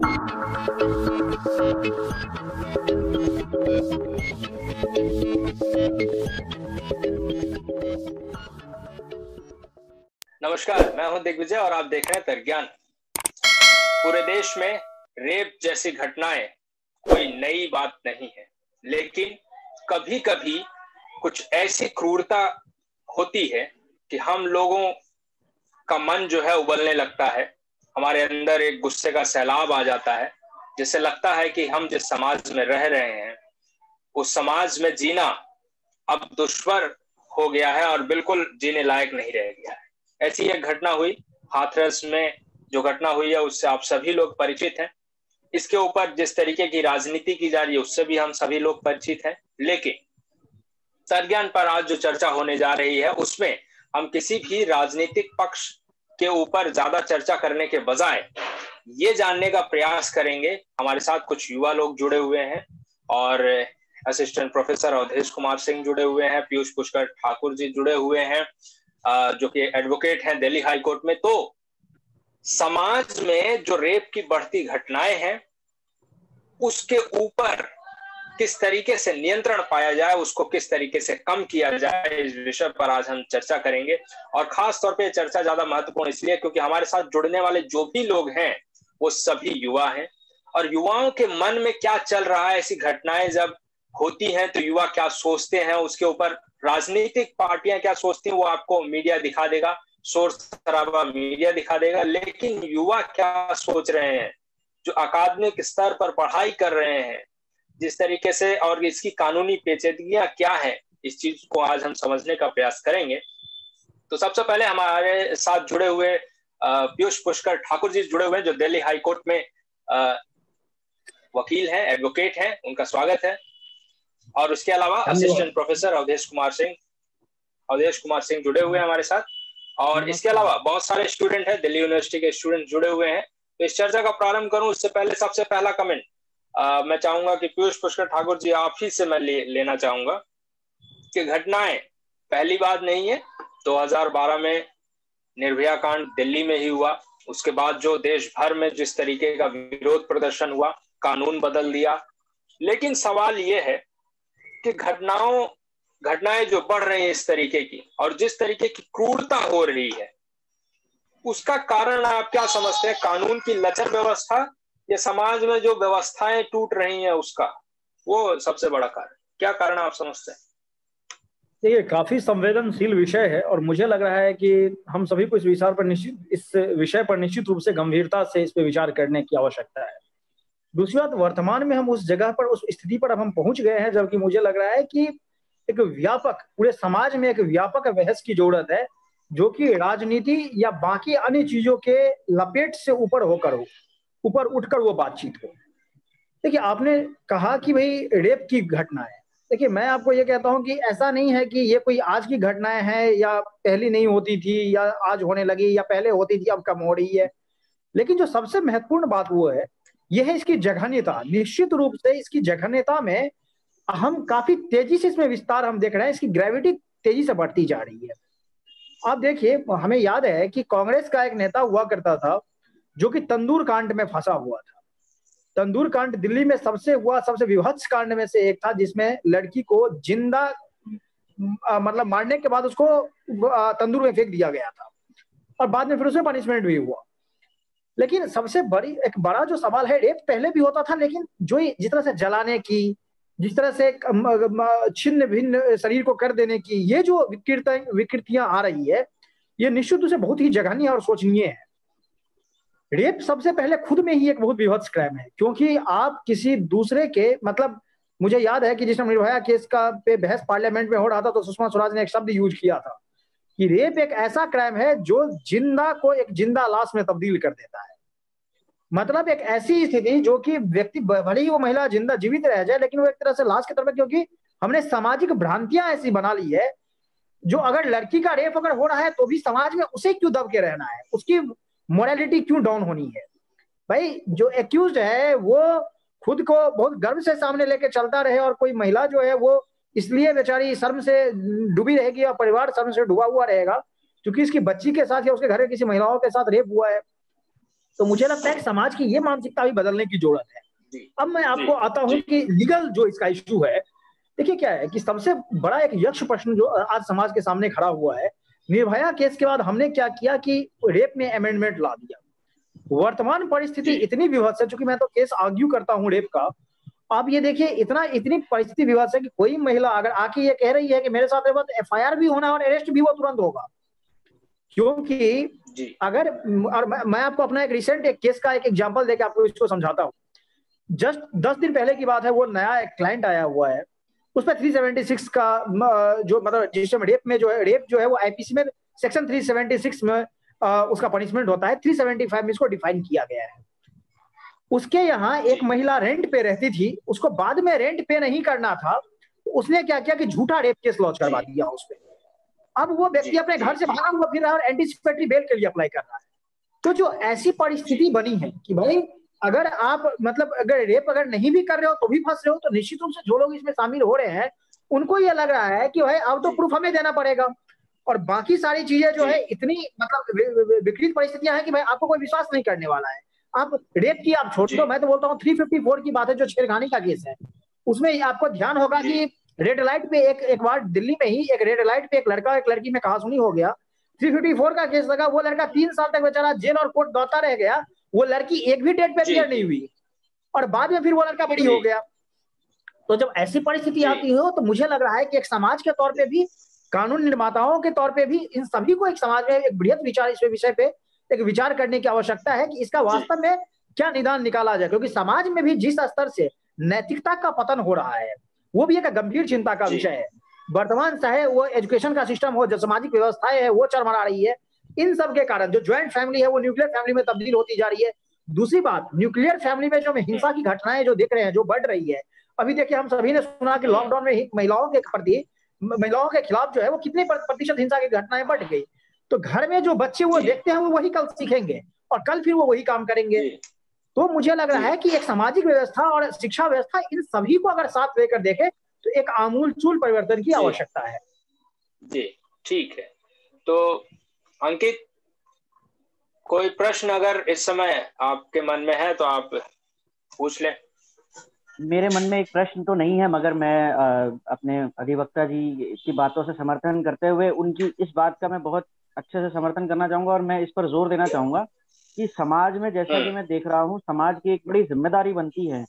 नमस्कार, मैं हूं दिग्विजय और आप देख रहे हैं तर्कज्ञान। पूरे देश में रेप जैसी घटनाएं कोई नई बात नहीं है, लेकिन कभी-कभी कुछ ऐसी क्रूरता होती है कि हम लोगों का मन जो है उबलने लगता है। हमारे अंदर एक गुस्से का सैलाब आ जाता है, जिससे लगता है कि हम जिस समाज में रह रहे हैं उस समाज में जीना अब दुश्वार हो गया है और बिल्कुल जीने लायक नहीं रह गया है। ऐसी एक घटना हुई हाथरस में। जो घटना हुई है उससे आप सभी लोग परिचित हैं। इसके ऊपर जिस तरीके की राजनीति की जा रही है उससे भी हम सभी लोग परिचित हैं। लेकिन तर्कज्ञान पर आज जो चर्चा होने जा रही है उसमें हम किसी भी राजनीतिक पक्ष के ऊपर ज्यादा चर्चा करने के बजाय ये जानने का प्रयास करेंगे। हमारे साथ कुछ युवा लोग जुड़े हुए हैं और असिस्टेंट प्रोफेसर अवधेश कुमार सिंह जुड़े हुए हैं, पीयूष पुष्कर ठाकुर जी जुड़े हुए हैं जो कि एडवोकेट हैं दिल्ली हाई कोर्ट में। तो समाज में जो रेप की बढ़ती घटनाएं हैं उसके ऊपर किस तरीके से नियंत्रण पाया जाए, उसको किस तरीके से कम किया जाए, इस विषय पर आज हम चर्चा करेंगे। और खास तौर पे चर्चा ज्यादा महत्वपूर्ण इसलिए क्योंकि हमारे साथ जुड़ने वाले जो भी लोग हैं वो सभी युवा हैं और युवाओं के मन में क्या चल रहा है, ऐसी घटनाएं जब होती हैं तो युवा क्या सोचते हैं, उसके ऊपर राजनीतिक पार्टियां क्या सोचती हैं वो आपको मीडिया दिखा देगा, शोर शराबा मीडिया दिखा देगा। लेकिन युवा क्या सोच रहे हैं, जो अकादमिक स्तर पर पढ़ाई कर रहे हैं जिस तरीके से, और इसकी कानूनी पेचीदगियां क्या है, इस चीज को आज हम समझने का प्रयास करेंगे। तो सबसे पहले हमारे साथ जुड़े हुए पीयूष पुष्कर ठाकुर जी जुड़े हुए हैं जो दिल्ली हाई कोर्ट में वकील हैं, एडवोकेट हैं, उनका स्वागत है। और उसके अलावा असिस्टेंट प्रोफेसर अवधेश कुमार सिंह जुड़े हुए हैं हमारे साथ। और इसके अलावा बहुत सारे स्टूडेंट हैं, दिल्ली यूनिवर्सिटी के स्टूडेंट जुड़े हुए हैं। तो इस चर्चा का प्रारंभ करूं उससे पहले सबसे पहला कमेंट मैं चाहूंगा कि पीयूष पुष्कर ठाकुर जी आप ही से मैं लेना चाहूंगा कि घटनाएं पहली बात नहीं है। 2012 में निर्भया कांड दिल्ली में ही हुआ, उसके बाद जो देश भर में जिस तरीके का विरोध प्रदर्शन हुआ, कानून बदल दिया। लेकिन सवाल यह है कि घटनाएं जो बढ़ रही हैं इस तरीके की और जिस तरीके की क्रूरता हो रही है उसका कारण आप क्या समझते हैं? कानून की लचर व्यवस्था या समाज में जो व्यवस्थाएं टूट रही हैं उसका, वो सबसे बड़ा कारण क्या कारण आप समझते हैं? देखिए, काफी संवेदनशील विषय है और मुझे लग रहा है कि हम सभी को इस विषय पर निश्चित रूप से गंभीरता से इस पे विचार करने की आवश्यकता है। दूसरी बात, वर्तमान में हम उस जगह पर, उस स्थिति पर अब हम पहुंच गए हैं जबकि मुझे लग रहा है कि एक व्यापक, पूरे समाज में एक व्यापक बहस की जरूरत है जो कि राजनीति या बाकी अन्य चीजों के लपेट से ऊपर उठकर वो बातचीत हो। देखिए, आपने कहा कि भाई रेप की घटना है। देखिए, मैं आपको ये कहता हूं कि ऐसा नहीं है कि ये कोई आज की घटनाएं हैं या पहले नहीं होती थी या आज होने लगी या पहले होती थी अब कम हो रही है। लेकिन जो सबसे महत्वपूर्ण बात वो है, यह है इसकी जघन्यता। निश्चित रूप से इसकी जघन्यता में हम काफी तेजी से इसमें विस्तार हम देख रहे हैं, इसकी ग्रेविटी तेजी से बढ़ती जा रही है। आप देखिए, हमें याद है कि कांग्रेस का एक नेता हुआ करता था जो कि तंदूर कांड में फंसा हुआ था। तंदूर कांड दिल्ली में सबसे विभत्स कांड में से एक था जिसमें लड़की को जिंदा मतलब मारने के बाद उसको तंदूर में फेंक दिया गया था और बाद में फिर उसमें पनिशमेंट भी हुआ। लेकिन सबसे एक बड़ा जो सवाल है, रेप पहले भी होता था लेकिन जो जिस तरह से जलाने की, जिस तरह से छिन्न भिन्न शरीर को कर देने की ये जो विकृतियां आ रही है, ये निश्चित रूप से बहुत ही जघन्य और शोचनीय है। रेप सबसे पहले खुद में ही एक बहुत विभत्स क्राइम है, क्योंकि आप किसी दूसरे के, मतलब मुझे याद है कि जिस निर्भया केस का पे बहस पार्लियामेंट में हो रहा था तो सुषमा स्वराज ने एक शब्द यूज किया था कि रेप एक ऐसा क्राइम है जो जिंदा को एक जिंदा लाश में तब्दील कर देता है। मतलब एक ऐसी स्थिति जो कि व्यक्ति, भले ही वो महिला जीवित रह जाए लेकिन वो एक तरह से लाश की तरफ, क्योंकि हमने सामाजिक भ्रांतियां ऐसी बना ली है जो अगर लड़की का रेप अगर हो रहा है तो भी समाज में उसे क्यों दब के रहना है, उसकी मोरालिटी क्यों डाउन होनी है। भाई, जो एक्यूज्ड है वो खुद को बहुत गर्व से सामने लेके चलता रहे और कोई महिला जो है वो इसलिए बेचारी शर्म से डूबी रहेगी और परिवार शर्म से डूबा हुआ रहेगा क्योंकि इसकी बच्ची के साथ या उसके घर के किसी महिलाओं के साथ रेप हुआ है। तो मुझे लगता है कि समाज की ये मानसिकता भी बदलने की जरूरत है। अब मैं आपको आता हूं कि लीगल जो इसका इश्यू है, देखिए क्या है कि सबसे बड़ा एक यक्ष प्रश्न जो आज समाज के सामने खड़ा हुआ है, निर्भया केस के बाद हमने क्या किया कि रेप में अमेंडमेंट ला दिया। वर्तमान परिस्थिति इतनी विवश है, चूंकि मैं तो केस आर्ग्यू करता हूं रेप का। आप ये देखिए इतनी परिस्थिति विवश है कि कोई महिला अगर आके ये कह रही है कि मेरे साथ एफआईआर भी होना और अरेस्ट भी वो तुरंत होगा, क्योंकि अगर, और मैं आपको अपना एक रिसेंट एक केस का एक एग्जांपल देके आपको इसको समझाता हूँ। जस्ट 10 दिन पहले की बात है, वो नया एक क्लाइंट आया हुआ है, उस पर 376 का जो मतलब जिसमें रेप जो है वो आईपीसी में सेक्शन 376 में उसका पनिशमेंट होता है, 375 में इसको डिफाइन किया गया है। उसके यहाँ एक महिला रेंट पे रहती थी, उसको बाद में रेंट पे नहीं करना था, उसने क्या किया कि झूठा रेप केस लॉन्च करवा दिया उस पर। अब वो व्यक्ति अपने घर से भागा हुआ फिर रहा है और एंटीसिपेटरी बेल के लिए अप्लाई कर रहा है। तो जो ऐसी परिस्थिति बनी है कि भाई अगर आप मतलब अगर रेप अगर नहीं भी कर रहे हो तो भी फंस रहे हो, तो निश्चित रूप से जो लोग इसमें शामिल हो रहे हैं उनको ये लग रहा है कि भाई अब तो प्रूफ हमें देना पड़ेगा, और बाकी सारी चीजें जो है इतनी मतलब विपरीत परिस्थितियां हैं कि भाई आपको कोई विश्वास नहीं करने वाला है। आप रेप की आप छोड़ दो, मैं तो बोलता हूँ 354 की बात है जो छेड़खानी का केस है, उसमें आपको ध्यान होगा कि रेड लाइट पे एक बार दिल्ली में ही एक रेड लाइट पे एक लड़का एक लड़की में कहासुनी हो गया, 354 का केस लगा, वो लड़का 3 साल तक बेचारा जेल और कोर्ट दौड़ता रह गया, वो लड़की एक भी डेट पे क्लियर नहीं हुई, और बाद में फिर वो लड़का बड़ी हो गया। तो जब ऐसी परिस्थिति आती हो तो मुझे लग रहा है कि एक समाज के तौर पे भी, कानून निर्माताओं के तौर पे भी, इन सभी को एक समाज में एक बृहत विचार इस विषय पे एक विचार करने की आवश्यकता है कि इसका वास्तव में क्या निदान निकाला जाए, क्योंकि समाज में भी जिस स्तर से नैतिकता का पतन हो रहा है वो भी एक गंभीर चिंता का विषय है। वर्तमान चाहे वो एजुकेशन का सिस्टम हो, जो सामाजिक व्यवस्थाएं है वो चरमरा रही है, इन सब के कारण जो ज्वाइंट फैमिली है वो न्यूक्लियर फैमिली में तब्दील होती जा रही है। दूसरी बात, न्यूक्लियर फैमिली में जो हिंसा की घटनाएं जो दिख रहे हैं जो बढ़ रही है, अभी देखिए हम सभी ने सुना कि लॉकडाउन में महिलाओं के प्रति, महिलाओं के खिलाफ जो है वो कितने प्रतिशत हिंसा की घटनाएं बढ़ गई। तो घर में जो बच्चे वो देखते हैं वो वही कल सीखेंगे और कल फिर वो वही काम करेंगे। तो मुझे लग रहा है कि एक सामाजिक व्यवस्था और शिक्षा व्यवस्था इन सभी को अगर साथ लेकर देखे तो एक आमूलचूल परिवर्तन की आवश्यकता है। जी ठीक है। तो अंकित, कोई प्रश्न अगर इस समय आपके मन में है तो आप पूछ लें। मेरे मन में एक प्रश्न तो नहीं है, मगर मैं अपने अधिवक्ता जी की बातों से समर्थन करते हुए उनकी इस बात का मैं बहुत अच्छे से समर्थन करना चाहूंगा, और मैं इस पर जोर देना चाहूंगा कि समाज में, जैसा कि मैं देख रहा हूँ, समाज की एक बड़ी जिम्मेदारी बनती है।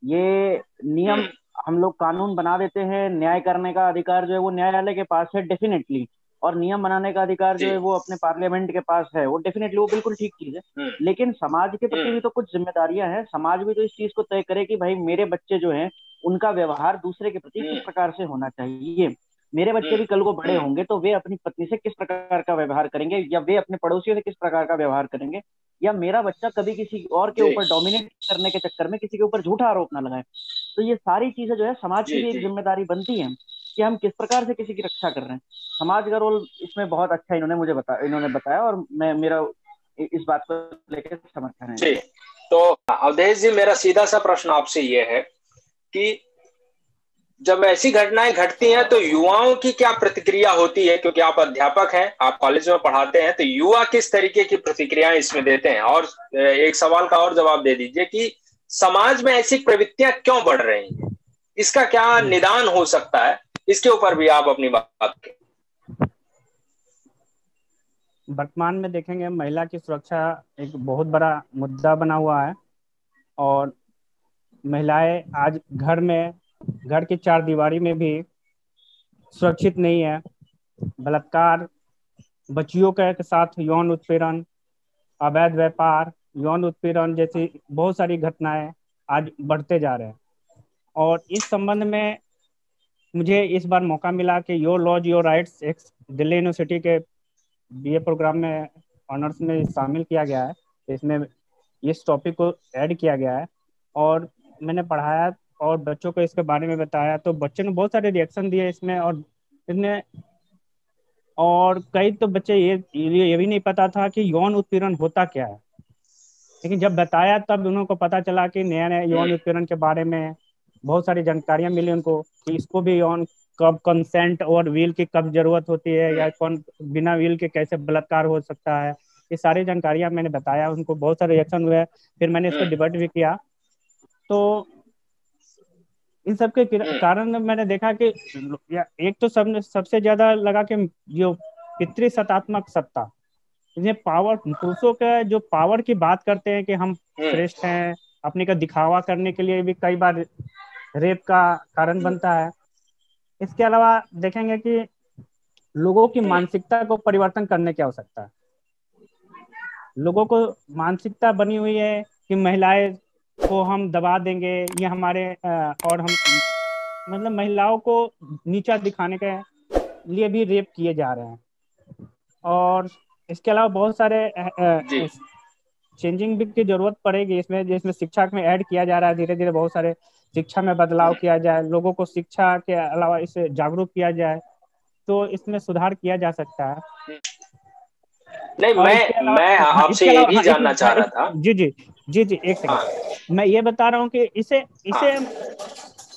ये नियम हम लोग कानून बना देते हैं, न्याय करने का अधिकार जो है वो न्यायालय के पास है डेफिनेटली, और नियम बनाने का अधिकार जो है वो अपने पार्लियामेंट के पास है, वो डेफिनेटली वो बिल्कुल ठीक चीज है। लेकिन समाज के प्रति भी तो कुछ जिम्मेदारियां हैं। समाज भी तो इस चीज को तय करे कि भाई मेरे बच्चे जो हैं उनका व्यवहार दूसरे के प्रति किस प्रकार से होना चाहिए। मेरे बच्चे भी कल को बड़े होंगे तो वे अपनी पत्नी से किस प्रकार का व्यवहार करेंगे, या वे अपने पड़ोसियों से किस प्रकार का व्यवहार करेंगे, या मेरा बच्चा कभी किसी और के ऊपर डोमिनेट करने के चक्कर में किसी के ऊपर झूठा आरोप ना लगाए। तो ये सारी चीजें जो है समाज की भी एक जिम्मेदारी बनती है कि हम किस प्रकार से किसी की रक्षा कर रहे हैं। समाज का रोल इसमें बहुत अच्छा इन्होंने बताया, और मैं मेरा इस बात को लेकर समर्थन है। जी, तो अवधेश जी, मेरा सीधा सा प्रश्न आपसे ये है कि जब ऐसी घटनाएं घटती हैं तो युवाओं की क्या प्रतिक्रिया होती है, क्योंकि आप अध्यापक हैं, आप कॉलेज में पढ़ाते हैं, तो युवा किस तरीके की प्रतिक्रियाएं इसमें देते हैं? और एक सवाल का और जवाब दे दीजिए कि समाज में ऐसी प्रवृत्तियां क्यों बढ़ रही हैं, इसका क्या निदान हो सकता है, इसके ऊपर भी आप अपनी बात करें। वर्तमान में देखेंगे महिला की सुरक्षा एक बहुत बड़ा मुद्दा बना हुआ है, और महिलाएं आज घर की चार दीवारी में भी सुरक्षित नहीं है। बलात्कार, बच्चियों के साथ यौन उत्पीड़न, अवैध व्यापार, यौन उत्पीड़न जैसी बहुत सारी घटनाएं आज बढ़ते जा रहे हैं। और इस संबंध में मुझे इस बार मौका मिला कि योर लॉज योर राइट्स एक दिल्ली यूनिवर्सिटी के बीए प्रोग्राम में ऑनर्स में शामिल किया गया है। इसमें इस टॉपिक को ऐड किया गया है और मैंने पढ़ाया और बच्चों को इसके बारे में बताया, तो बच्चों ने बहुत सारे रिएक्शन दिए इसमें। और कई तो बच्चे ये भी नहीं पता था कि यौन उत्पीड़न होता क्या है, लेकिन जब बताया तब उनको पता चला कि नया नया यौन उत्पीड़न के बारे में बहुत सारी जानकारियां मिली उनको, कि इसको भी यौन कब कंसेंट और विल की कब जरूरत होती है, या कौन बिना विल के कैसे बलात्कार हो सकता है, ये सारी जानकारियां मैंने बताया, उनको बहुत सारे रिएक्शन हुए, फिर मैंने इस पर डिबेट भी किया। तो इन सब के कारण मैंने देखा कि एक तो सबसे ज्यादा लगा कि जो पितृसत्तात्मक सत्ता, इन्हें पावर, पुरुषों का जो पावर की बात करते हैं कि हम श्रेष्ठ हैं, अपने का दिखावा करने के लिए भी कई बार रेप का कारण बनता है। इसके अलावा देखेंगे कि लोगों की मानसिकता को परिवर्तन करने की आवश्यकता है। लोगों को मानसिकता बनी हुई है कि महिलाएं को हम दबा देंगे, ये हमारे और हम मतलब महिलाओं को नीचा दिखाने के लिए भी रेप किए जा रहे हैं। और इसके अलावा बहुत सारे चेंजिंग भी की जरूरत पड़ेगी इसमें, जिसमें शिक्षा में ऐड किया जा रहा है। धीरे धीरे बहुत सारे शिक्षा में बदलाव किया जाए, लोगों को शिक्षा के अलावा इसे जागरूक किया जाए, तो इसमें सुधार किया जा सकता है। नहीं, मैं आपसे ये भी जानना चाह रहा था। जी जी जी जी, एक सेकंड, मैं ये बता रहा हूँ कि इसे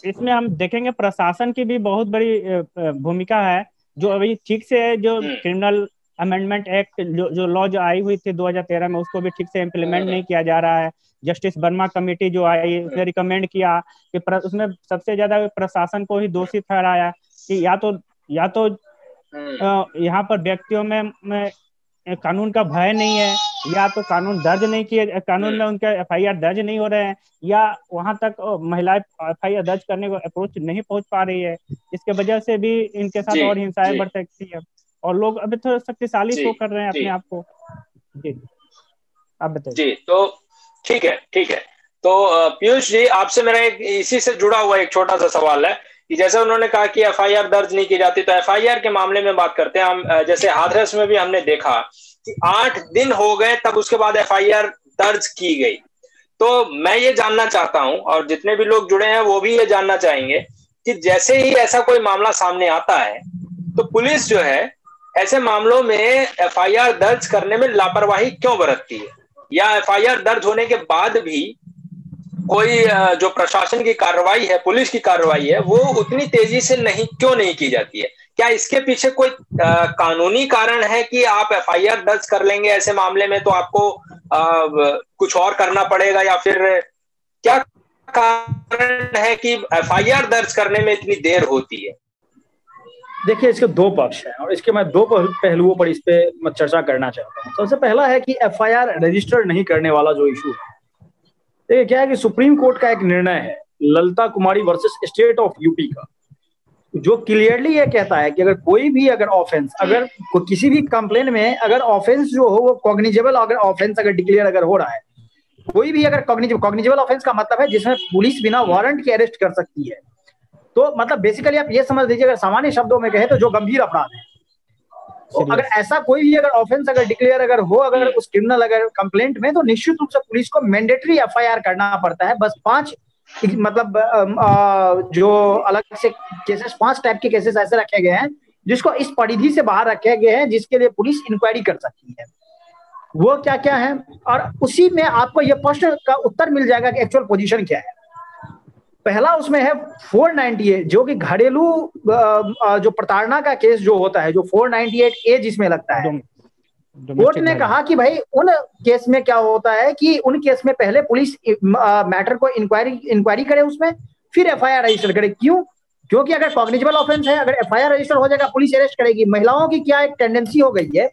इसमें हम देखेंगे प्रशासन की भी बहुत बड़ी भूमिका है। जो अभी ठीक से जो क्रिमिनल अमेंडमेंट एक्ट जो लॉ जो आई हुई थी 2013 में, उसको भी ठीक से इम्प्लीमेंट नहीं किया जा रहा है। जस्टिस वर्मा कमेटी जो आई, उसने रिकमेंड किया कि उसमें सबसे ज्यादा प्रशासन को ही दोषी ठहराया कि या तो यहाँ पर व्यक्तियों में कानून का भय नहीं है, या तो कानून दर्ज नहीं किए, कानून में उनके एफआईआर दर्ज नहीं हो रहे हैं, या वहां तक महिलाएं एफआईआर दर्ज करने को अप्रोच नहीं पहुंच पा रही है। इसके वजह से भी इनके साथ और हिंसाएं बढ़ सकती है, और लोग अभी थोड़ा शक्तिशाली शो कर रहे हैं अपने आप को। जी, आप बताइए। जी, तो ठीक है। तो पीयूष जी, आपसे मेरा एक इसी से जुड़ा हुआ एक छोटा सा सवाल है कि जैसे उन्होंने कहा कि एफआईआर दर्ज नहीं की जाती, तो एफआईआर के मामले में बात करते हैं हम। जैसे हाथरस में भी हमने देखा कि 8 दिन हो गए तब उसके बाद एफआईआर दर्ज की गई। तो मैं ये जानना चाहता हूं, और जितने भी लोग जुड़े हैं वो भी ये जानना चाहेंगे कि जैसे ही ऐसा कोई मामला सामने आता है तो पुलिस जो है ऐसे मामलों में एफआईआर दर्ज करने में लापरवाही क्यों बरतती है, या एफआईआर दर्ज होने के बाद भी कोई जो प्रशासन की कार्रवाई है, पुलिस की कार्रवाई है, वो उतनी तेजी से क्यों नहीं की जाती है? क्या इसके पीछे कोई कानूनी कारण है कि आप एफआईआर दर्ज कर लेंगे ऐसे मामले में तो आपको कुछ और करना पड़ेगा, या फिर क्या कारण है कि एफआईआर दर्ज करने में इतनी देर होती है? देखिए, इसके दो पक्ष हैं और इसके मैं दो पहलुओं पर इस पे चर्चा करना चाहता हूँ। सबसे पहला है कि एफआईआर रजिस्टर नहीं करने वाला जो इशू है, देखिए क्या है कि सुप्रीम कोर्ट का एक निर्णय है ललिता कुमारी वर्सेस स्टेट ऑफ यूपी का, जो क्लियरली ये कहता है कि अगर कोई भी ऑफेंस, अगर किसी भी कंप्लेन में अगर ऑफेंस जो हो वो कॉग्निजेबल अगर ऑफेंस अगर डिक्लेयर अगर हो रहा है, कोई भी अगर कॉग्निजेबल ऑफेंस का मतलब है जिसमें पुलिस बिना वारंट के अरेस्ट कर सकती है, तो मतलब बेसिकली आप ये समझ लीजिए, अगर सामान्य शब्दों में कहे तो जो गंभीर अपराध है, तो अगर ऐसा कोई भी अगर ऑफेंस अगर डिक्लेयर अगर हो अगर उस क्रिमिनल अगर कंप्लेंट में, तो निश्चित रूप से पुलिस को मैंडेटरी एफआईआर करना पड़ता है। बस 5 मतलब जो अलग से केसेस, 5 टाइप के केसेस ऐसे रखे गए हैं जिसको इस परिधि से बाहर रखे गए हैं, जिसके लिए पुलिस इंक्वायरी कर सकती है। वो क्या क्या है, और उसी में आपको ये प्रश्न का उत्तर मिल जाएगा कि एक्चुअल पोजीशन क्या है। पहला उसमें है 498, जो कि घरेलू जो प्रताड़ना का केस जो होता है, जो 498A जिसमें लगता है। कोर्ट ने कहा कि भाई उन केस में क्या होता है कि उन केस में पहले पुलिस मैटर को इंक्वायरी करे, उसमें फिर एफआईआर रजिस्टर करे। क्यों? क्योंकि अगर कॉग्निजेबल ऑफेंस है, अगर एफआईआर रजिस्टर हो जाएगा, पुलिस अरेस्ट करेगी। महिलाओं की क्या एक टेंडेंसी हो गई है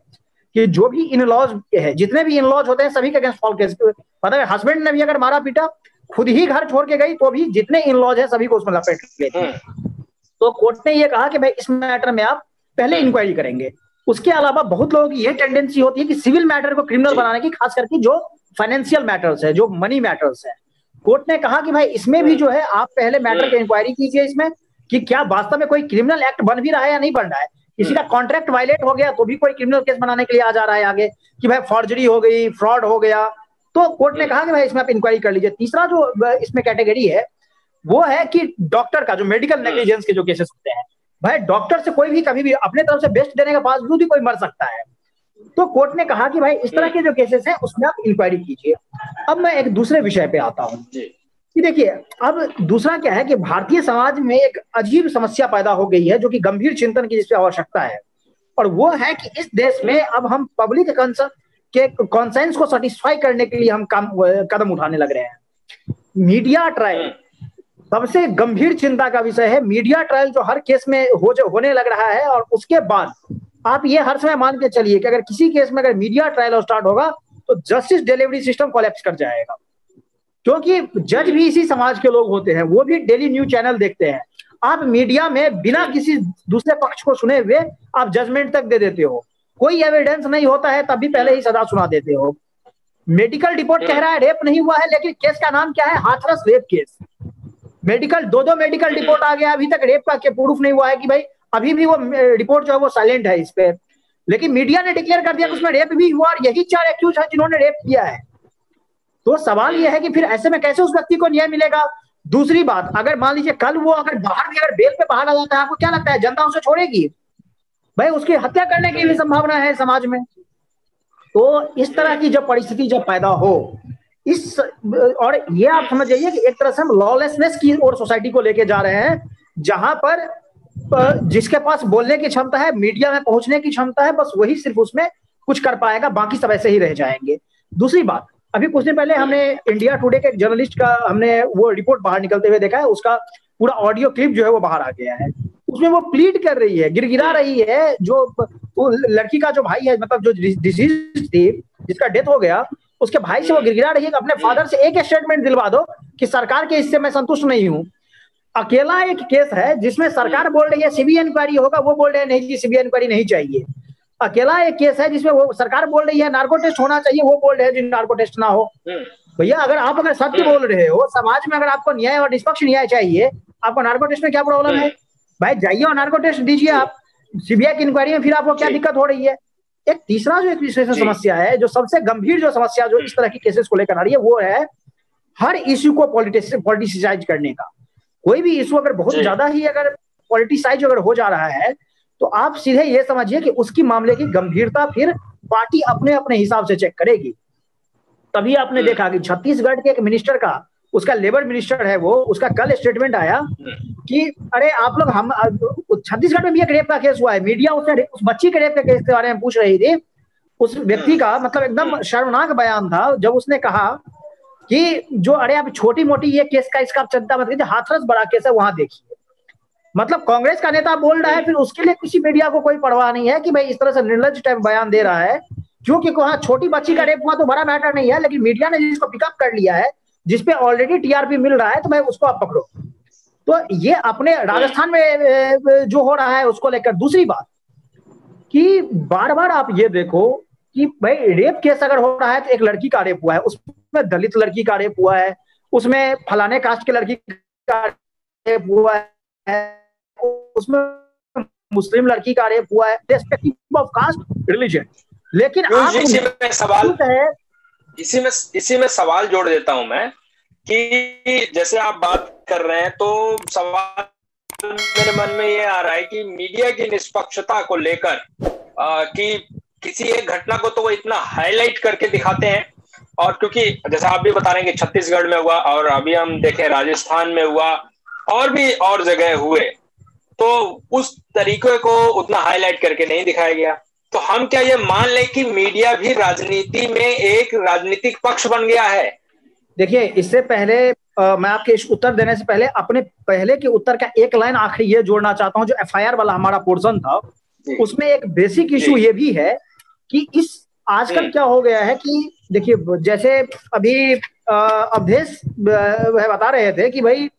कि जो भी इन लॉज है, जितने भी इन लॉज होते हैं, सभी के अगेंस्ट फॉल केस, पता है हस्बैंड ने भी अगर मारा पीटा, खुद ही घर छोड़ के गई, तो भी जितने इन लॉज है सभी को उसमें लपेट लेते हैं। तो कोर्ट ने ये कहा कि भाई इस मैटर में आप पहले इंक्वायरी करेंगे। उसके अलावा बहुत लोगों की ये टेंडेंसी होती है कि सिविल मैटर को क्रिमिनल बनाने की, खास करके जो फाइनेंशियल मैटर्स है, जो मनी मैटर्स है। कोर्ट ने कहा कि भाई इसमें भी जो है आप पहले मैटर की इंक्वायरी कीजिए इसमें कि क्या वास्तव में कोई क्रिमिनल एक्ट बन भी रहा है या नहीं बन रहा है। किसी का कॉन्ट्रैक्ट वायलेट हो गया तो भी कोई क्रिमिनल केस बनाने के लिए आ जा रहा है आगे कि भाई फॉर्जरी हो गई, फ्रॉड हो गया। तो कोर्ट ने कहा कि भाई इसमें आप इंक्वायरी कर लीजिए। तीसरा जो इसमें कैटेगरी है वो है कि डॉक्टर का, जो मेडिकल नेग्लिजेंस के जो केसेस होते हैं, भाई डॉक्टर से कोई भी कभी भी अपने तरफ से बेस्ट देने के बावजूद भी कोई मर सकता है। तो कोर्ट ने कहा कि भाई इस तरह के जो केसेस हैं उसमें आप इंक्वायरी कीजिए। अब मैं एक दूसरे विषय पे आता हूँ कि देखिए, अब दूसरा क्या है कि भारतीय समाज में एक अजीब समस्या पैदा हो गई है जो कि गंभीर चिंतन की जिसकी आवश्यकता है, और वो है कि इस देश में अब हम पब्लिक कंसर्न के कॉन्सेंस को सेटिस्फाई करने के लिए हम कदम उठाने लग रहे हैं। मीडिया ट्रायल सबसे गंभीर चिंता का विषय है। मीडिया ट्रायल जो हर केस में होने लग रहा है, और उसके बाद आप ये हर समय मान के चलिए कि अगर किसी केस में अगर मीडिया ट्रायल स्टार्ट होगा तो जस्टिस डिलीवरी सिस्टम कोलैप्स कर जाएगा, क्योंकि जज भी इसी समाज के लोग होते हैं, वो भी डेली न्यूज चैनल देखते हैं। आप मीडिया में बिना किसी दूसरे पक्ष को सुने हुए आप जजमेंट तक दे देते हो, कोई एविडेंस नहीं होता है तब भी पहले ही सजा सुना देते हो। मेडिकल रिपोर्ट कह रहा है रेप नहीं हुआ है, लेकिन केस का नाम क्या है? Hathras rape case. मेडिकल दो मेडिकल रिपोर्ट आ गया, अभी तक रेप का प्रूफ नहीं हुआ है कि भाई अभी भी वो रिपोर्ट जो है वो साइलेंट है इस पे, लेकिन मीडिया ने डिक्लेयर कर दिया कि उसमें रेप भी हुआ और यही 4 एक्यूज है जिन्होंने रेप किया है। तो सवाल यह है कि फिर ऐसे में कैसे उस व्यक्ति को न्याय मिलेगा? दूसरी बात, अगर मान लीजिए कल वो अगर बेल पे बाहर आ जाता है, आपको क्या लगता है जनता उसे छोड़ेगी? भाई उसकी हत्या करने की भी संभावना है समाज में। तो इस तरह की जब परिस्थिति जब पैदा हो और ये आप समझ जाइए कि एक तरह से हम लॉलेसनेस की ओर सोसाइटी को लेके जा रहे हैं, जहां पर जिसके पास बोलने की क्षमता है, मीडिया में पहुंचने की क्षमता है, बस वही सिर्फ उसमें कुछ कर पाएगा, बाकी सब ऐसे ही रह जाएंगे। दूसरी बात, अभी कुछ दिन पहले हमने इंडिया टुडे के एक जर्नलिस्ट का हमने वो रिपोर्ट बाहर निकलते हुए देखा है, उसका पूरा ऑडियो क्लिप जो है वो बाहर आ गया है। उसमें वो प्लीड कर रही है, गिड़गिड़ा रही है, जो लड़की का जो भाई है, मतलब जो डिसीज थी, जिसका डेथ हो गया, उसके भाई से वो गिड़गिड़ा रही है कि अपने फादर से एक स्टेटमेंट दिलवा दो कि सरकार के इससे मैं संतुष्ट नहीं हूं। अकेला एक केस है जिसमें सरकार बोल रही है सीबीआई इंक्वायरी होगा, वो बोल रहे हैं नहीं जी सीबीआई इंक्वायरी नहीं चाहिए। अकेला एक केस है जिसमें वो सरकार बोल रही है नार्को टेस्ट होना चाहिए, वो बोल रहे हैं जी नार्को टेस्ट ना हो। भैया अगर सत्य बोल रहे हो, समाज में अगर आपको न्याय और निष्पक्ष न्याय चाहिए, आपको नार्को टेस्ट में क्या प्रॉब्लम है? भाई जाइए और नार्को टेस्ट दीजिए आप, सीबीआई की इंक्वायरी में फिर आपको क्या दिक्कत हो रही है? एक तीसरा जो एक विशेष समस्या है, जो सबसे गंभीर जो समस्या जो इस तरह की केसेस को लेकर आ रही है, वो है हर इश्यू को पॉलिटिसाइज करने का। कोई भी इशू अगर बहुत ज्यादा ही अगर पॉलिटिसाइज अगर हो जा रहा है, तो आप सीधे ये समझिए कि उसकी मामले की गंभीरता फिर पार्टी अपने अपने हिसाब से चेक करेगी। तभी आपने देखा कि छत्तीसगढ़ के एक मिनिस्टर का, उसका लेबर मिनिस्टर है वो, उसका कल स्टेटमेंट आया कि अरे आप लोग, हम छत्तीसगढ़ में भी एक रेप का केस हुआ है, मीडिया उस बच्ची के रेप के केस के बारे में पूछ रही थी। उस व्यक्ति का मतलब एकदम शर्मनाक बयान था जब उसने कहा कि जो अरे आप छोटी मोटी ये केस का इसका चिंता मत कीजिए, हाथरस बड़ा केस है वहां देखिए। मतलब कांग्रेस का नेता बोल रहा है, फिर उसके लिए किसी मीडिया को कोई परवाह नहीं है कि भाई इस तरह से निर्लज टाइप बयान दे रहा है, क्योंकि वहां छोटी बच्ची का रेप हुआ तो बड़ा मैटर नहीं है, लेकिन मीडिया ने जिसको पिकअप कर लिया है, जिसपे ऑलरेडी टीआरपी मिल रहा है, तो भाई उसको आप पकड़ो। तो ये अपने राजस्थान में जो हो रहा है उसको लेकर। दूसरी बात कि बार बार आप ये देखो कि भाई रेप केस अगर हो रहा है तो एक लड़की का रेप हुआ है, उसमें दलित लड़की का रेप हुआ है, उसमें फलाने कास्ट के लड़की का रेप हुआ है, उसमें मुस्लिम लड़की का रेप हुआ है, रिस्पेक्टिव ऑफ कास्ट रिलीजन। लेकिन आप इसी में सवाल जोड़ देता हूं मैं कि जैसे आप बात कर रहे हैं, तो सवाल मेरे मन में ये आ रहा है कि मीडिया की निष्पक्षता को लेकर कि किसी एक घटना को तो वो इतना हाईलाइट करके दिखाते हैं, और क्योंकि जैसा आप भी बता रहे हैं कि छत्तीसगढ़ में हुआ और अभी हम देखें राजस्थान में हुआ और भी और जगह हुए, तो उस तरीके को उतना हाईलाइट करके नहीं दिखाया गया। तो हम क्या ये मान लें कि मीडिया भी राजनीति में एक राजनीतिक पक्ष बन गया है? देखिए, इससे पहले मैं आपके इस उत्तर देने से पहले अपने पहले के उत्तर का एक लाइन आखिरी ये जोड़ना चाहता हूं। जो एफआईआर वाला हमारा पोर्शन था, उसमें एक बेसिक इशू ये भी है कि इस आजकल क्या हो गया है कि देखिए, जैसे अभी अवधेश बता रहे थे कि भाई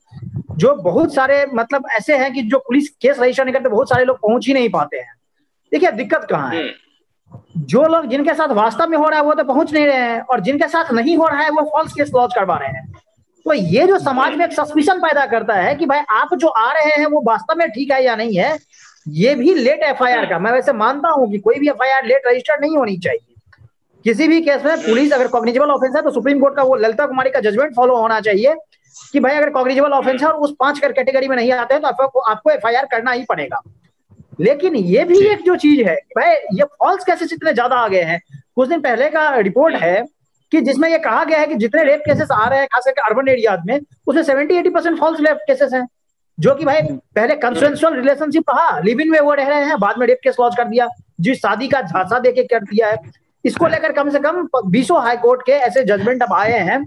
जो बहुत सारे मतलब ऐसे हैं कि जो पुलिस केस रजिस्टर नहीं करते, बहुत सारे लोग पहुंच ही नहीं पाते हैं। देखिए दिक्कत कहाँ है, जो लोग जिनके साथ वास्तव में हो रहा है वो तो पहुंच नहीं रहे हैं, और जिनके साथ नहीं हो रहा है वो फॉल्स केस लॉन्च करवा रहे हैं। तो ये जो समाज में एक सस्पिशन पैदा करता है कि भाई आप जो आ रहे हैं वो वास्तव में ठीक है या नहीं है। ये भी लेट एफआईआर का, मैं वैसे मानता हूं कि कोई भी एफआईआर लेट रजिस्टर्ड नहीं होनी चाहिए किसी भी केस में। पुलिस अगर कॉग्निजेबल ऑफेंस है तो सुप्रीम कोर्ट का वो ललिता कुमारी का जजमेंट फॉलो होना चाहिए कि भाई अगर कॉग्निजेबल ऑफेंस है और उस 5 कैटेगरी में नहीं आते हैं तो आपको एफआईआर करना ही पड़ेगा। लेकिन ये भी एक जो चीज है भाई, ये फॉल्स केसेस इतने ज्यादा आ गए हैं। कुछ दिन पहले का रिपोर्ट है कि जिसमें ये कहा गया है कि जितने रेप केसेस आ रहे हैं खास करके अर्बन एरियाज में, उसमें 70-80% फॉल्स रेप केसेस हैं, जो कि भाई पहले कंसेंसुअल रिलेशनशिप रहा, लिव इन में वो रह रहे हैं, बाद में रेप केस लॉन्च कर दिया, जिस शादी का झांसा देके कर दिया है। इसको लेकर कम से कम 20 हाई कोर्ट के ऐसे जजमेंट अब आए हैं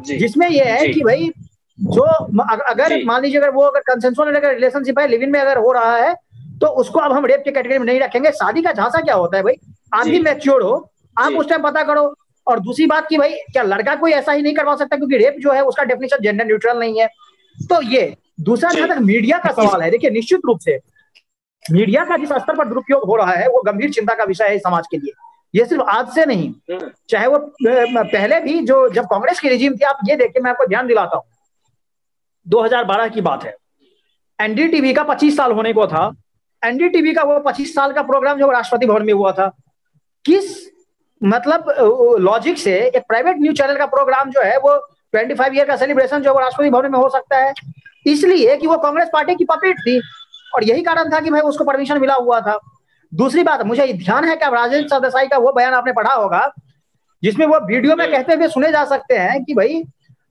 जिसमें ये है कि भाई जो अगर मान लीजिए अगर वो अगर कंसेंसुअल अगर रिलेशनशिप है, लिव इन में अगर हो रहा है, तो उसको अब हम रेप के कैटेगरी में नहीं रखेंगे। शादी का झांसा क्या होता है भाई, आदमी मैच्योर हो, आप उस टाइम पता करो। और दूसरी बात कि भाई क्या लड़का कोई ऐसा ही नहीं करवा सकता, क्योंकि रेप जो है उसका डेफिनेशन जेंडर न्यूट्रल नहीं है। तो ये दूसरा जहां तक मीडिया का सवाल है, देखिए निश्चित रूप से मीडिया का जिस स्तर पर दुरुपयोग हो रहा है वो गंभीर चिंता का विषय है समाज के लिए। ये सिर्फ आज से नहीं, चाहे वो पहले भी जो जब कांग्रेस की रिजीम थी, आप ये देखिए मैं आपको ध्यान दिलाता हूँ, 2012 की बात है, एनडीटीवी का 25 साल होने को था। एनडीटीवी का वो 25 साल का प्रोग्राम जो राष्ट्रपति भवन में हुआ था, किस मतलब लॉजिक से एक प्राइवेट न्यूज चैनल का प्रोग्राम जो है वो 25 ईयर का सेलिब्रेशन जो राष्ट्रपति भवन में हो सकता है, इसलिए कि वो कांग्रेस पार्टी की पपेट थी और यही कारण था कि भाई उसको परमिशन मिला हुआ था। दूसरी बात, मुझे ध्यान है कि राजेंद्र सरदेसाई का वो बयान आपने पढ़ा होगा जिसमें वो वीडियो में कहते हुए सुने जा सकते हैं कि भाई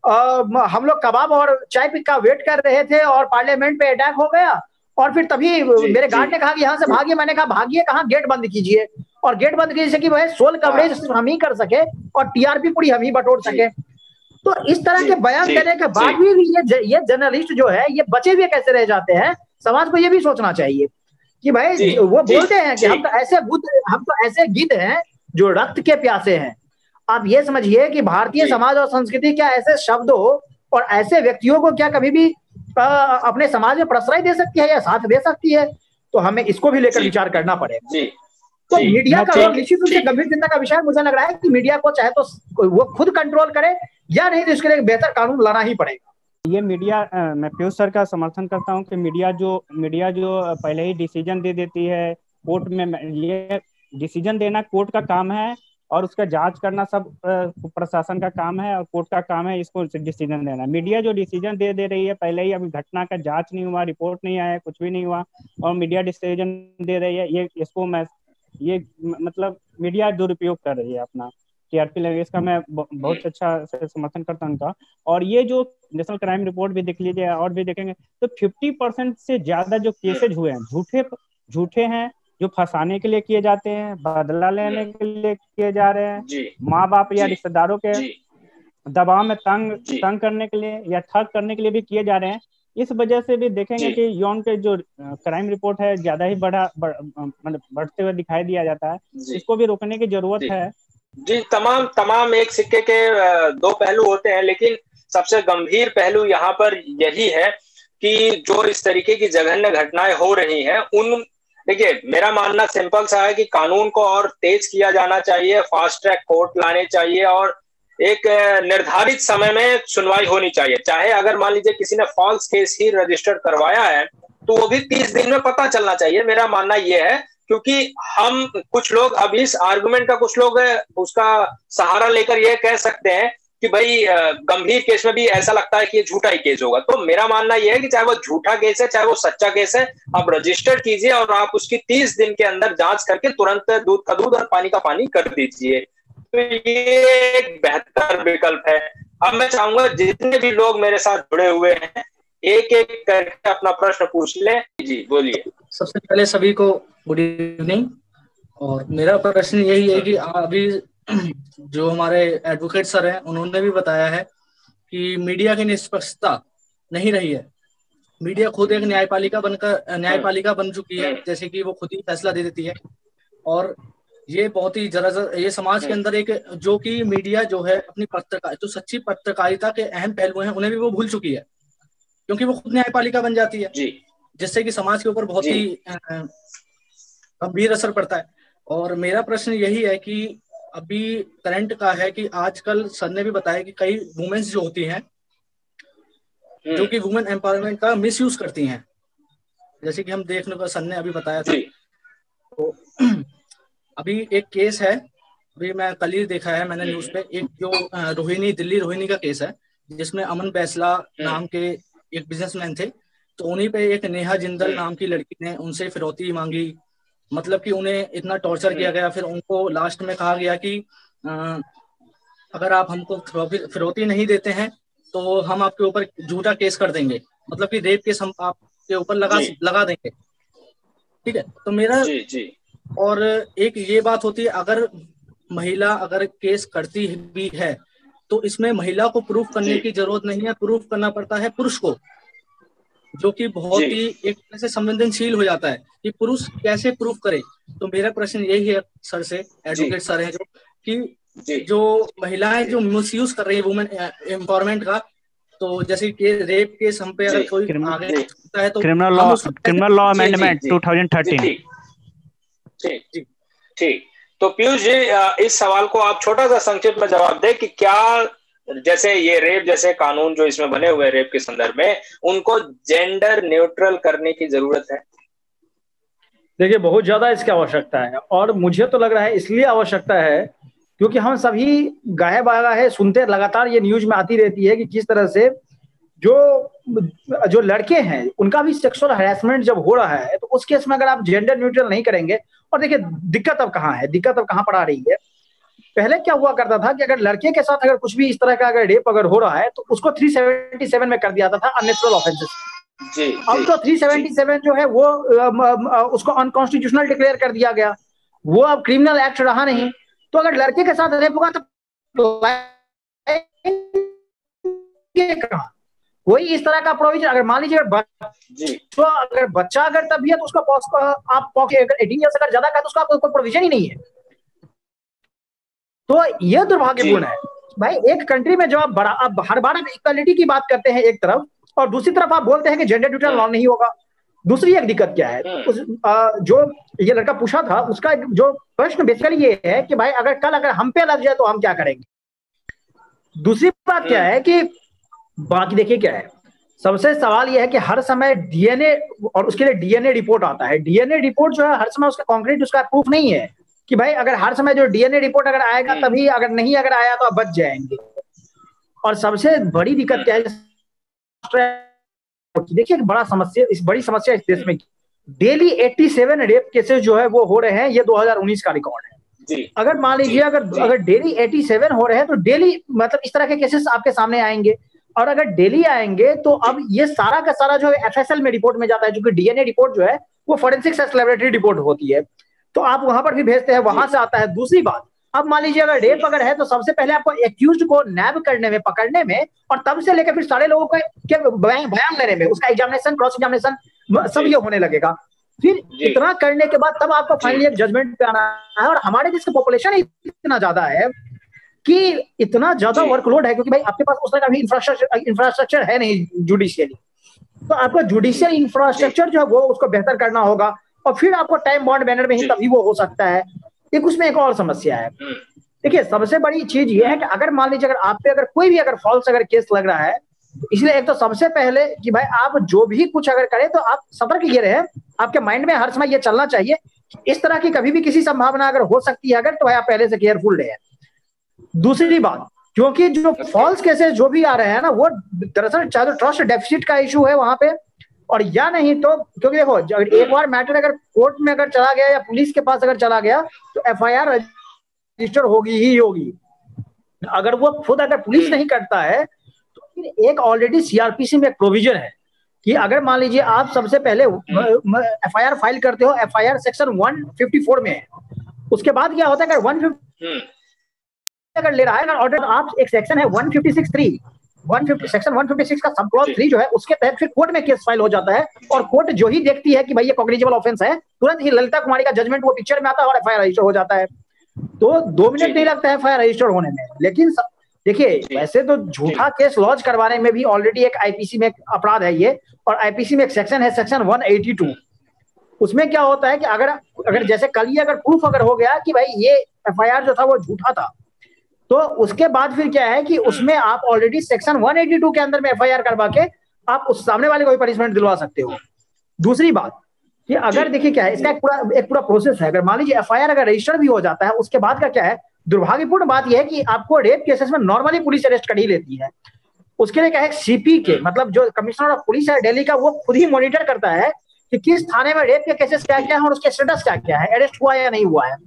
हम लोग कबाब और चाय का वेट कर रहे थे और पार्लियामेंट पे अटैक हो गया और फिर तभी मेरे गार्ड ने कहा कि यहाँ से भागिए। मैंने कहा भागिए कहाँ, गेट बंद कीजिए। और गेट बंद कीजिए कि भाई सोल कवरेज सिर्फ हम ही कर सके और टीआरपी पूरी हम ही बटोर सके। तो इस तरह के बयान देने के बाद भी ये जर्नलिस्ट जो है ये बचे हुए कैसे रह जाते हैं। समाज को ये भी सोचना चाहिए कि भाई वो बोलते हैं कि हम तो ऐसे गिद्ध हैं जो रक्त के प्यासे हैं। आप ये समझिए कि भारतीय समाज और संस्कृति क्या ऐसे शब्दों और ऐसे व्यक्तियों को क्या कभी भी अपने समाज में प्रश्रय दे सकती है या साथ दे सकती है। तो हमें इसको भी लेकर विचार करना पड़ेगा। तो मीडिया का रोल निश्चित रूप से गंभीर चिंता का विषय मुझे लग रहा है कि मीडिया को चाहे तो वो खुद कंट्रोल करे या नहीं तो इसके लिए एक बेहतर कानून लाना ही पड़ेगा। ये मीडिया मैं पीयूष सर का समर्थन करता हूँ कि मीडिया जो पहले ही डिसीजन दे देती है कोर्ट में, ये डिसीजन देना कोर्ट का काम है और उसका जांच करना सब प्रशासन का काम है और कोर्ट का काम है इसको डिसीजन देना। मीडिया जो डिसीजन दे रही है, पहले ही अभी घटना का जांच नहीं हुआ, रिपोर्ट नहीं आया, कुछ भी नहीं हुआ और मीडिया डिसीजन दे रही है, ये मतलब मीडिया दुरुपयोग कर रही है अपना टीआरपी लगे। इसका मैं बहुत अच्छा से समर्थन करता हूँ उनका। और ये जो नेशनल क्राइम रिपोर्ट भी देख लीजिए और भी देखेंगे तो 50% से ज्यादा जो केसेज हुए हैं झूठे हैं, जो फंसाने के लिए किए जाते हैं, बदला लेने के लिए किए जा रहे हैं, माँ बाप या रिश्तेदारों के दबाव में तंग करने के लिए या ठग करने के लिए भी किए जा रहे हैं। इस वजह से भी देखेंगे कि यौन के जो क्राइम रिपोर्ट है ज्यादा ही बढ़ते हुए दिखाई दिया जाता है। इसको भी रोकने की जरूरत है। जी, तमाम एक सिक्के के दो पहलू होते हैं, लेकिन सबसे गंभीर पहलू यहाँ पर यही है कि जो इस तरीके की जघन्य घटनाएं हो रही हैं उन देखिए मेरा मानना सिंपल सा है कि कानून को और तेज किया जाना चाहिए, फास्ट ट्रैक कोर्ट लाने चाहिए और एक निर्धारित समय में सुनवाई होनी चाहिए। चाहे अगर मान लीजिए किसी ने फॉल्स केस ही रजिस्टर करवाया है तो वो भी 30 दिन में पता चलना चाहिए। मेरा मानना ये है, क्योंकि हम कुछ लोग अब इस आर्गुमेंट का कुछ लोग उसका सहारा लेकर ये कह सकते हैं कि भाई गंभीर केस में भी ऐसा लगता है कि ये झूठा ही केस होगा। तो मेरा मानना यह है कि चाहे वो झूठा केस है चाहे वो सच्चा केस है, आप रजिस्टर कीजिए और आप उसकी 30 दिन के अंदर जांच करके तुरंत दूध का दूध और पानी का पानी कर दीजिए। तो ये एक बेहतर विकल्प है। अब मैं चाहूंगा जितने भी लोग मेरे साथ जुड़े हुए हैं एक एक करके अपना प्रश्न पूछ लें। जी बोलिए। सबसे पहले सभी को गुड इवनिंग। और मेरा प्रश्न यही है कि अभी जो हमारे एडवोकेट सर हैं उन्होंने भी बताया है कि मीडिया की निष्पक्षता नहीं रही है। मीडिया खुद एक न्यायपालिका बन चुकी है, जैसे कि वो खुद ही फैसला दे देती है। और ये बहुत ही ये समाज के अंदर एक जो कि मीडिया जो है अपनी जो सच्ची पत्रकारिता के अहम पहलू हैं उन्हें भी वो भूल चुकी है, क्योंकि वो खुद न्यायपालिका बन जाती है, जिससे कि समाज के ऊपर बहुत ही गंभीर असर पड़ता है। और मेरा प्रश्न यही है कि अभी करंट का है कि आजकल सर ने भी बताया कि कई वुमेन्स जो होती हैं जो कि वुमेन एम्पावरमेंट का मिसयूज करती हैं, जैसे कि हम देखने को सर ने अभी बताया था। तो अभी एक केस है, अभी मैं कल ही देखा है मैंने न्यूज पे, एक जो दिल्ली रोहिणी का केस है जिसमें अमन बैसला नाम के एक बिजनेसमैन थे। तो उन्हीं पे एक नेहा जिंदल नाम की लड़की ने उनसे फिरौती मांगी, मतलब कि उन्हें इतना टॉर्चर किया गया। फिर उनको लास्ट में कहा गया कि अगर आप हमको फिरौती नहीं देते हैं तो हम आपके ऊपर झूठा केस कर देंगे, मतलब कि रेप केस हम आपके ऊपर लगा देंगे। ठीक है, तो मेरा और एक ये बात होती है, अगर महिला अगर केस करती भी है तो इसमें महिला को प्रूफ करने की जरूरत नहीं है, प्रूफ करना पड़ता है पुरुष को, जो कि बहुत ही एक तरह से संवेदनशील हो जाता है कि पुरुष कैसे प्रूफ करे। तो मेरा प्रश्न यही है सर से, एडवोकेट सर है जो, कि जो महिलाएं जो मिसयूज कर रही है वुमेन एम्पावरमेंट का, तो जैसे कि रेप केस हम पे अगर कोई आगे होता है तो क्रिमिनल लॉ अमेंडमेंट 2013। ठीक। तो पीयूष जी, इस सवाल को आप छोटा सा संक्षिप्त में जवाब दें कि क्या जैसे ये रेप जैसे कानून जो इसमें बने हुए रेप के संदर्भ में, उनको जेंडर न्यूट्रल करने की जरूरत है? देखिए, बहुत ज्यादा इसकी आवश्यकता है, और मुझे तो लग रहा है इसलिए आवश्यकता है क्योंकि हम सभी गाहे बागाहे सुनते, लगातार ये न्यूज में आती रहती है कि किस तरह से जो लड़के हैं उनका भी सेक्सुअल हरासमेंट जब हो रहा है, तो उस केस में अगर आप जेंडर न्यूट्रल नहीं करेंगे, और देखिए दिक्कत अब कहाँ है, दिक्कत अब कहाँ पर आ रही है। पहले क्या हुआ करता था कि अगर लड़के के साथ अगर कुछ भी इस तरह का अगर रेप अगर हो रहा है तो उसको 377 में कर दिया जाता था, अननेचुरल ऑफेंसेस। अब तो 377 जो है वो उसको अनकॉन्स्टिट्यूशनल डिक्लेयर कर दिया गया, वो अब क्रिमिनल एक्ट रहा नहीं। तो अगर लड़के के साथ रेप होगा तो कोई इस तरह का प्रोविजन, अगर मान लीजिए तो अगर बच्चा अगर तभी है तो उसका आप 18 ईयर्स अगर ज्यादा का तो उसका कोई प्रोविजन ही नहीं है। तो यह दुर्भाग्यपूर्ण है भाई, एक कंट्री में जो आप हर बार इक्वालिटी की बात करते हैं एक तरफ, और दूसरी तरफ आप बोलते हैं कि जेंडर न्यूट्रल लॉ नहीं होगा। दूसरी एक दिक्कत क्या है, जो ये लड़का पूछा था उसका जो प्रश्न बेसिकली ये है कि भाई अगर हम पे लग जाए तो हम क्या करेंगे। दूसरी बात क्या है कि बाकी देखिए क्या है, सबसे सवाल यह है कि हर समय डीएनए, और उसके लिए डीएनए रिपोर्ट आता है। डीएनए रिपोर्ट जो है हर समय उसका कॉन्क्रीट उसका प्रूफ नहीं है कि भाई अगर हर समय जो डीएनए रिपोर्ट अगर आएगा तभी, अगर नहीं अगर आया तो आप बच जाएंगे। और सबसे बड़ी दिक्कत क्या है, देखिए बड़ी समस्या इस देश में, डेली 87 रेप केसेस जो है वो हो रहे हैं, ये 2019 का रिकॉर्ड है। अगर मान लीजिए अगर डेली 87 हो रहे हैं तो डेली मतलब इस तरह के केसेस आपके सामने आएंगे, और अगर डेली आएंगे तो अब ये सारा का सारा जो है एफएसएल में रिपोर्ट में जाता है, क्योंकि डीएनए रिपोर्ट जो है वो फोरेंसिक साइंस लैबोरेटरी रिपोर्ट होती है, तो आप वहां पर भी भेजते हैं, वहां से आता है। दूसरी बात, अब मान लीजिए अगर रेप अगर है तो सबसे पहले आपको एक्यूज्ड को नैब करने में, पकड़ने में, और तब से लेकर फिर सारे लोगों के बयान लेने में, उसका एग्जामिनेशन, क्रॉस एग्जामिनेशन सब ये होने लगेगा। फिर इतना करने के बाद तब आपको फाइनली एक जजमेंट पे आना है। और हमारे देश का पॉपुलेशन इतना ज्यादा है कि इतना ज्यादा वर्कलोड है, क्योंकि भाई आपके पास उस तरह का भी इंफ्रास्ट्रक्चर है नहीं जुडिशियली, तो आपको जुडिशियल इंफ्रास्ट्रक्चर जो है वो उसको बेहतर करना होगा, और फिर आपको टाइम बॉन्ड बैनर में ही तभी वो हो सकता है। एक उसमें एक और समस्या है, देखिए सबसे बड़ी चीज ये है कि अगर मान लीजिए अगर आप पे अगर कोई भी अगर फॉल्स अगर केस लग रहा है, तो इसलिए एक तो सबसे पहले कि भाई आप जो भी कुछ अगर करें तो आप सतर्क ये रहे, आपके माइंड में हर समय ये चलना चाहिए कि इस तरह की कभी भी किसी संभावना अगर हो सकती है अगर, तो भाई आप पहले से केयरफुल रहे। दूसरी बात, क्योंकि जो फॉल्स केसेस जो भी आ रहे हैं ना, वो दरअसल चाहे तो ट्रस्ट डेफिसिट का इशू है वहां पे, और या नहीं तो क्योंकि देखो एक बार मैटर अगर कोर्ट में अगर चला गया या पुलिस के पास अगर चला गया तो एफआईआर रजिस्टर होगी ही होगी। अगर वो खुद अगर पुलिस नहीं करता है तो फिर एक ऑलरेडी सीआरपीसी में एक प्रोविजन है कि अगर मान लीजिए आप सबसे पहले एफआईआर फाइल करते हो, एफआईआर सेक्शन 154 में है, उसके बाद क्या होता है अगर 150 अगर ले रहा है अगर ऑर्डर, आप एक सेक्शन है 156(3) सेक्शन 156 का सब क्लॉज 3 जो है उसके तहत फिर कोर्ट में केस फाइल हो जाता है, और कोर्ट जो ही देखती है कि भाई ये कॉग्निजेबल ऑफेंस है, तुरंत ही ललिता कुमारी का जजमेंट वो पिक्चर में आता है और एफआईआर रजिस्टर हो जाता है। तो 2 मिनट नहीं लगता है एफआईआर रजिस्टर होने में। लेकिन देखिए वैसे तो झूठा केस लॉन्च करवाने में भी ऑलरेडी एक आईपीसी में एक अपराध है ये, और आईपीसी में एक सेक्शन है सेक्शन 182। उसमें क्या होता है कि अगर जैसे कल ही अगर प्रूफ अगर हो गया कि भाई ये एफआईआर जो था वो झूठा था, तो उसके बाद फिर क्या है कि उसमें आप ऑलरेडी सेक्शन 182 के अंदर में एफआईआर करवा के आप उस सामने वाले को भी पनिशमेंट दिलवा सकते हो। दूसरी बात कि अगर देखिए क्या है, इसका एक पूरा प्रोसेस है। अगर मान लीजिए एफआईआर अगर रजिस्टर भी हो जाता है, उसके बाद का क्या है, दुर्भाग्यपूर्ण बात यह है कि आपको रेप केसेस में नॉर्मली पुलिस अरेस्ट कर ही लेती है। उसके लिए क्या है, सीपी के मतलब जो कमिश्नर ऑफ पुलिस है दिल्ली का, वो खुद ही मॉनिटर करता है कि किस थाने में रेप के केसेस क्या क्या है और उसके स्टेटस क्या क्या है, अरेस्ट हुआ या नहीं हुआ है।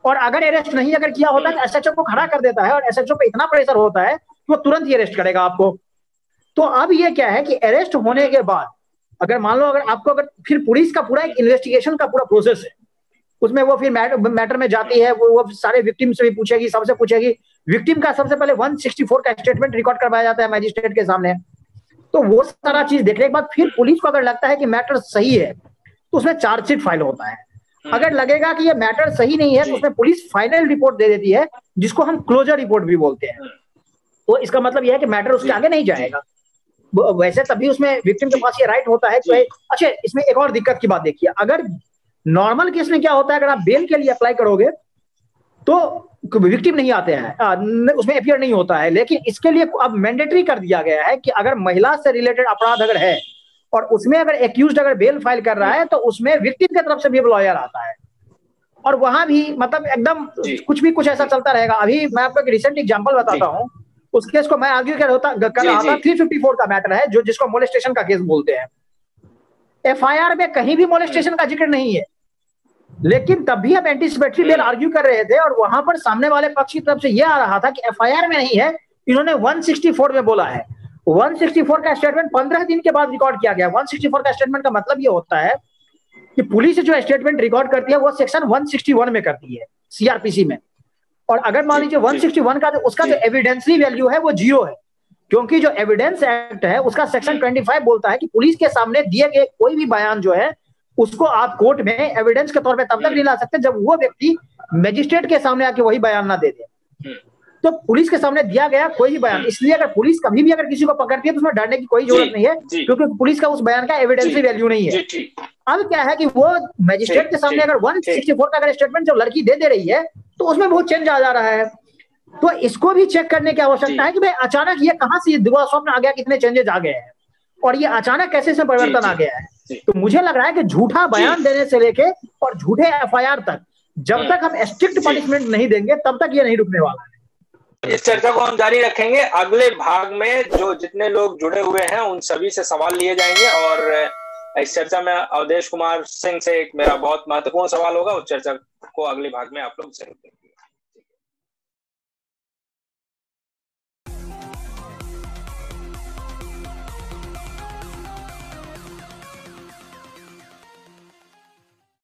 और अगर अरेस्ट नहीं अगर किया होता है तो एसएचओ को खड़ा कर देता है, और एसएचओ पे इतना प्रेशर होता है कि वो तुरंत ही अरेस्ट करेगा आपको। तो अब ये क्या है कि अरेस्ट होने के बाद अगर मान लो अगर आपको अगर फिर पुलिस का पूरा एक इन्वेस्टिगेशन का पूरा प्रोसेस है, उसमें वो फिर मैटर में जाती है, वो सारे विक्टिम से भी पूछेगी, सबसे पूछेगी। विक्टिम का सबसे पहले 164 का स्टेटमेंट रिकॉर्ड करवाया जाता है मैजिस्ट्रेट के सामने। तो वो सारा चीज देखने के बाद फिर पुलिस को अगर लगता है कि मैटर सही है तो उसमें चार्जशीट फाइल होता है। अगर लगेगा कि ये मैटर सही नहीं है तो उसमें पुलिस फाइनल रिपोर्ट दे देती है, जिसको हम क्लोजर रिपोर्ट भी बोलते हैं। तो इसका मतलब यह है कि मैटर उसके आगे नहीं जाएगा। वैसे तभी उसमें विक्टिम के पास ये राइट होता है कि अच्छा, इसमें एक और दिक्कत की बात देखिए, अगर नॉर्मल केस में क्या होता है, अगर आप बेल के लिए अप्लाई करोगे तो विक्टिम नहीं आते हैं, उसमें अपीयर नहीं होता है। लेकिन इसके लिए अब मैंडेटरी कर दिया गया है कि अगर महिला से रिलेटेड अपराध अगर है और उसमें अगर एक्यूज्ड अगर बेल फाइल कर रहा है तो उसमें विक्टिम की तरफ से भी लॉयर आता है। और वहां भी मतलब एकदम कुछ ऐसा चलता रहेगा। अभी मैं आपको एक रिसेंट एग्जांपल बताता हूँ। उस केस को मैं आर्ग्यू कर रहा था, 354 का मैटर है, जो जिसको मोलेस्टेशन का केस बोलते हैं। एफआईआर में कहीं भी मोलेस्टेशन का जिक्र नहीं है, लेकिन तब भी हम एंटीसिपेटरी बेल आर्ग्यू कर रहे थे और वहां पर सामने वाले पक्ष की तरफ से यह आ रहा था कि एफआईआर में नहीं है, इन्होंने 164 में बोला है। 164 का स्टेटमेंट 15 दिन के बाद रिकॉर्ड किया गया। 164 का स्टेटमेंट का मतलब ये होता है कि पुलिस जो स्टेटमेंट रिकॉर्ड करती है वो सेक्शन 161 में करती है सीआरपीसी में। और अगर मान लीजिए 161 का उसका जो एविडेंसरी वैल्यू है वो 0 है, क्योंकि जो एविडेंस एक्ट है उसका सेक्शन 25 बोलता है कि पुलिस के सामने दिए गए कोई भी बयान जो है उसको आप कोर्ट में एविडेंस के तौर पे तब तक नहीं ला सकते जब वो व्यक्ति मैजिस्ट्रेट के सामने आके वही बयान ना दे दे। तो पुलिस के सामने दिया गया कोई भी बयान, इसलिए अगर पुलिस कभी भी अगर किसी को पकड़ती है तो उसमें डरने की कोई जरूरत नहीं है, क्योंकि पुलिस का उस बयान का एविडेंसरी वैल्यू नहीं है। अब क्या है कि वो मैजिस्ट्रेट के सामने अगर 164 का अगर स्टेटमेंट जो लड़की दे रही है तो उसमें बहुत चेंज आ जा रहा है। तो इसको भी चेक करने की आवश्यकता है कि भाई अचानक ये कहां से दिवा स्वप्न आ गया, कितने चेंजेस आ गए हैं और ये अचानक कैसे इसमें परिवर्तन आ गया है। तो मुझे लग रहा है कि झूठा बयान देने से लेके और झूठे एफआईआर तक जब तक हम स्ट्रिक्ट पनिशमेंट नहीं देंगे तब तक ये नहीं रुकने वाला है। इस चर्चा को हम जारी रखेंगे। अगले भाग में जो जितने लोग जुड़े हुए हैं उन सभी से सवाल लिए जाएंगे और इस चर्चा में अवधेश कुमार सिंह से एक मेरा बहुत महत्वपूर्ण सवाल होगा। उस चर्चा को अगले भाग में आप लोग जरूर देखेंगे।